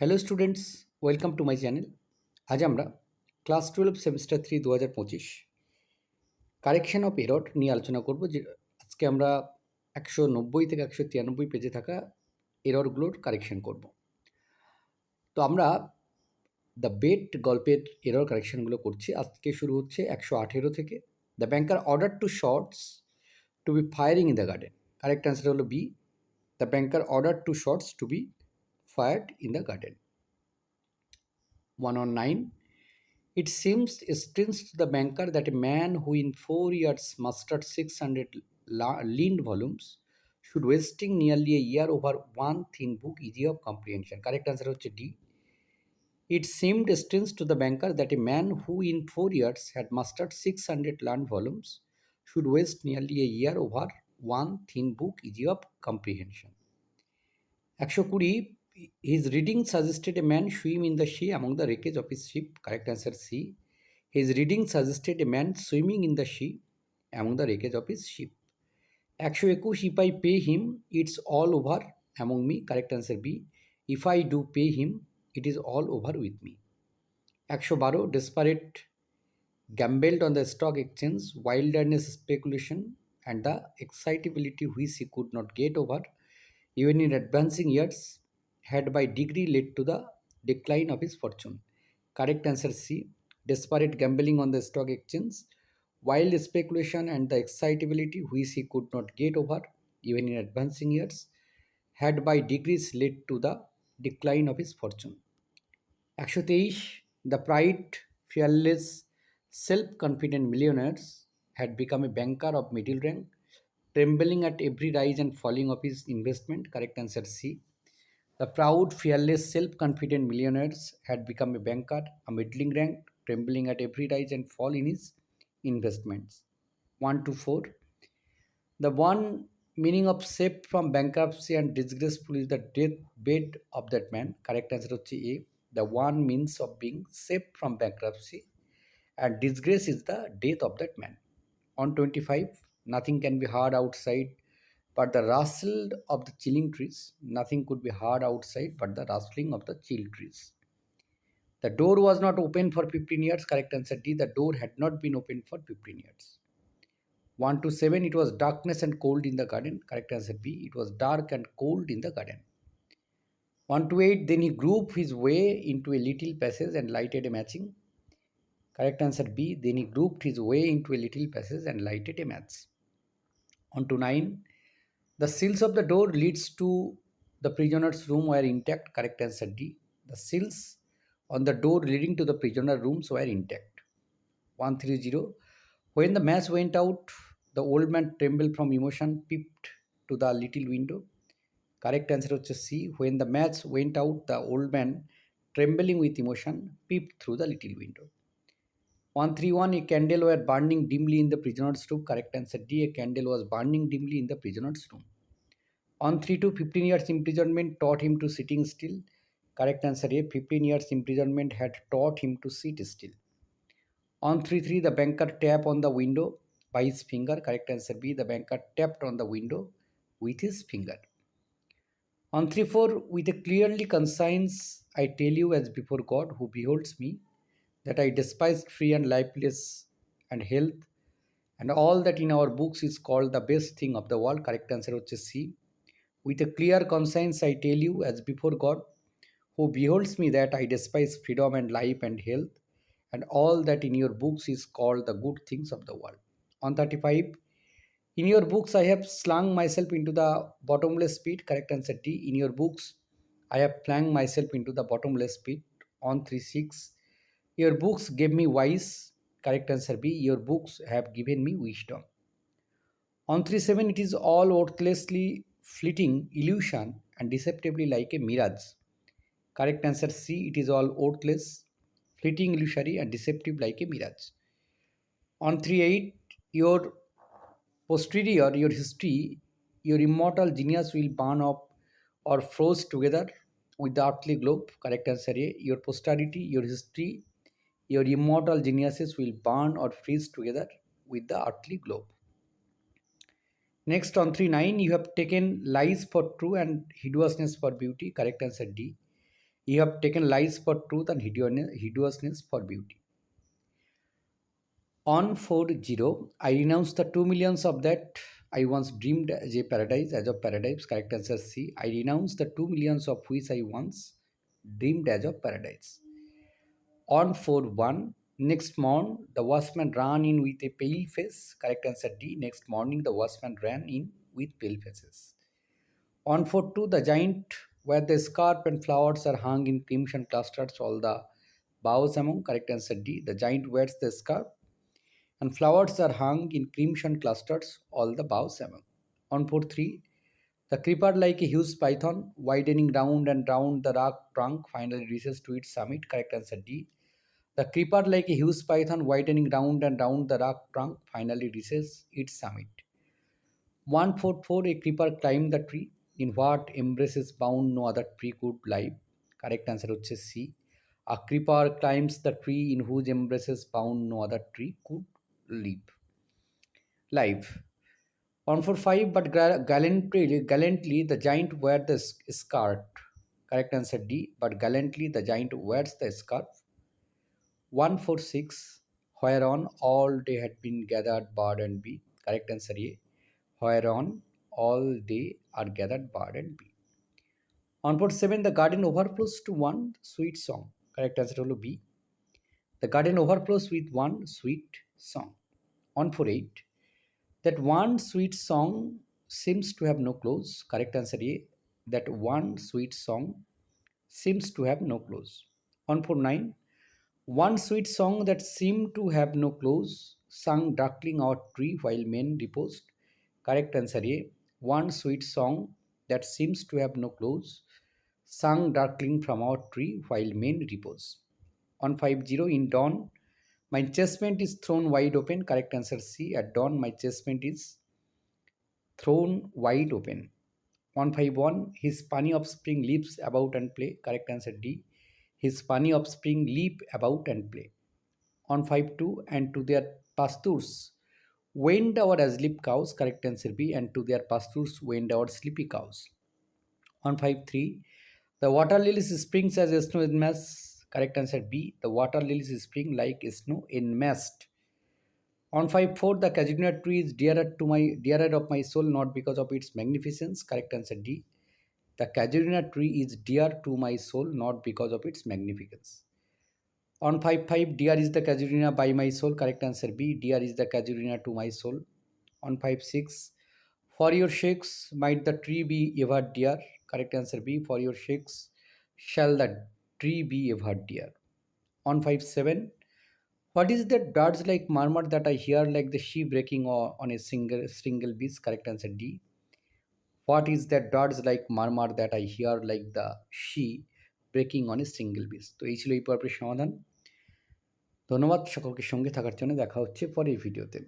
Hello students, welcome to my channel. আজ আমরা class 12 semester 3 2025 correction of error নিয়ে আলোচনা করব। যে আজকে আমরা 190 থেকে 193 পেজে থাকা এররগুলোর কারেকশন করব। তো আমরা দ্য বেট গল্পের এরর কারেকশনগুলো করছি। আজকে শুরু হচ্ছে 118 থেকে। The banker order to shots to be firing in the garden. Correct answer হলো B, the banker order to shots to be fired in the garden. 119. It seems strange to the banker that a man who in 4 years mastered 600 lean volumes should wasting nearly a year over one thin book easy of comprehension. Correct answer হচ্ছে D. It seemed strange to the banker that a man who in 4 years had mastered 600 learned volumes should waste nearly a year over one thin book easy of comprehension. 120. His reading suggested a man swim in the sea among the wreckage of his ship. Correct answer C. His reading suggested a man swimming in the sea among the wreckage of his ship. 121. If I pay him, it's all over among me. Correct answer B. If I do pay him, it is all over with me. 112. Desperate gambled on the stock exchange, wilderness speculation, and the excitability which he could not get over, even in advancing years, had by degree led to the decline of his fortune. Correct answer C. Desperate gambling on the stock exchange, wild speculation, and the excitability which he could not get over, even in advancing years, had by degrees led to the decline of his fortune. 123. The pride, fearless, self-confident millionaires had become a banker of middle rank, trembling at every rise and falling of his investment. Correct answer C. The proud, fearless, self-confident millionaires had become a banker, a middling rank, trembling at every rise and fall in his investments. 1 to 4. The one meaning of saved from bankruptcy and disgraceful is the deathbed of that man. Correct answer is A. The one means of being saved from bankruptcy and disgrace is the death of that man. On 25, nothing can be heard outside but the rustle of the chilling trees. Nothing could be heard outside but the rustling of the chill trees. The door was not open for 15 years. Correct answer D. The door had not been opened for 15 years. 1 to 7, it was darkness and cold in the garden. Correct answer B. It was dark and cold in the garden. 1 to 8, then he groped his way into a little passage and lighted a matching. Correct answer B. Then he groped his way into a little passage and lighted a match. On to 9, the seals of the door leads to the prisoner's room were intact. Correct answer D. The seals on the door leading to the prisoner rooms were intact. 130. When the match went out, the old man trembled from emotion, peeped to the little window. Correct answer is C. When the match went out, the old man, trembling with emotion, peeped through the little window. 131. A candle were burning dimly in the prisoner's room. Correct answer D. A candle was burning dimly in the prisoner's room. On 32, 15 years imprisonment taught him to sitting still. Correct answer A. 15 years imprisonment had taught him to sit still. On 33, the banker tapped on the window by his finger. Correct answer B. The banker tapped on the window with his finger. On 34, with a clearly conscience, I tell you as before God who beholds me, that I despised free and lifeless and health, and all that in our books is called the best thing of the world. Correct answer is C. With a clear conscience, I tell you as before God who beholds me that I despise freedom and life and health, and all that in your books is called the good things of the world. On 35, in your books I have slung myself into the bottomless pit. Correct answer D. In your books I have flung myself into the bottomless pit. On 36, your books gave me wise. Correct answer B. Your books have given me wisdom. On 37, it is all worthlessly fleeting illusion and deceptively like a mirage. Correct answer C. It is all worthless, fleeting, illusory, and deceptive like a mirage. On 38, your posterior, your history, your immortal genius will burn up or froze together with the earthly globe. Correct answer A. Your posterity, your history, your immortal geniuses will burn or freeze together with the earthly globe. Next, on 39, you have taken lies for true and hideousness for beauty. Correct answer D. You have taken lies for truth and hideousness for beauty. On 4-0, I renounce the 2 millions of that I once dreamed as a paradise, as of paradise. Correct answer C. I renounce the 2 millions of which I once dreamed as of paradise. On 4-1, next morn, the watchman ran in with a pale face. Correct answer D. Next morning, the watchman ran in with pale faces. On 4-2, the giant where the scarp and flowers are hung in crimson clusters, all the boughs among. Correct answer D. The giant wears the scarp and flowers are hung in crimson clusters, all the boughs among. On 4-3, the creeper like a huge python, widening round and round the rock trunk, finally reaches to its summit. Correct answer D. The creeper like a huge python, widening round and round the rock trunk, finally reaches its summit. 144, a creeper climbed the tree, in what embraces bound no other tree could live. Correct answer হচ্ছে C. A creeper climbs the tree in whose embraces bound no other tree could live. Live. 145, but gallantly the giant wear the scarf. Correct answer D. But gallantly the giant wears the scarf. 146, whereon all day had been gathered bird and bee. Correct answer A. Whereon all day are gathered bird and bee. On 47, the garden overflows to one sweet song. Correct answer will B. The garden overflows with one sweet song. On 48, that one sweet song seems to have no close. Correct answer A. That one sweet song seems to have no close. On 49, one sweet song that seemed to have no close, sung darkling our tree while men reposed. Correct answer A. One sweet song that seems to have no close, sung darkling from our tree while men repose. On 50, in dawn, my chestnut is thrown wide open. Correct answer C. At dawn, my chestnut is thrown wide open. 151, his funny offspring leaps about and play. Correct answer D. His funny offspring leap about and play. On 5-2, and to their pastures went our asleep cows. Correct answer B. And to their pastures went our sleepy cows. On 5-3, the water lilies springs as snow in mass. Correct answer B. The water lilies spring like snow in mist. On 5-4, the casuarina tree is dearer of my soul, not because of its magnificence. Correct answer D. The casuarina tree is dear to my soul, not because of its magnificence. On 5-5, dear is the casuarina by my soul. Correct answer B. Dear is the casuarina to my soul. On 5-6, for your shakes might the tree be ever dear. Correct answer B. For your shakes shall the tree be ever dear. On 5-7, what is that birds like murmur that I hear like the she breaking on a single beach? Correct answer D. What is that birds like murmur that I hear like the she breaking on a single beach? তো এই ছিল এই পর্বের সমাধান। ধন্যবাদ সকলকে সঙ্গে থাকার জন্য। দেখা হচ্ছে পরের ভিডিওতে।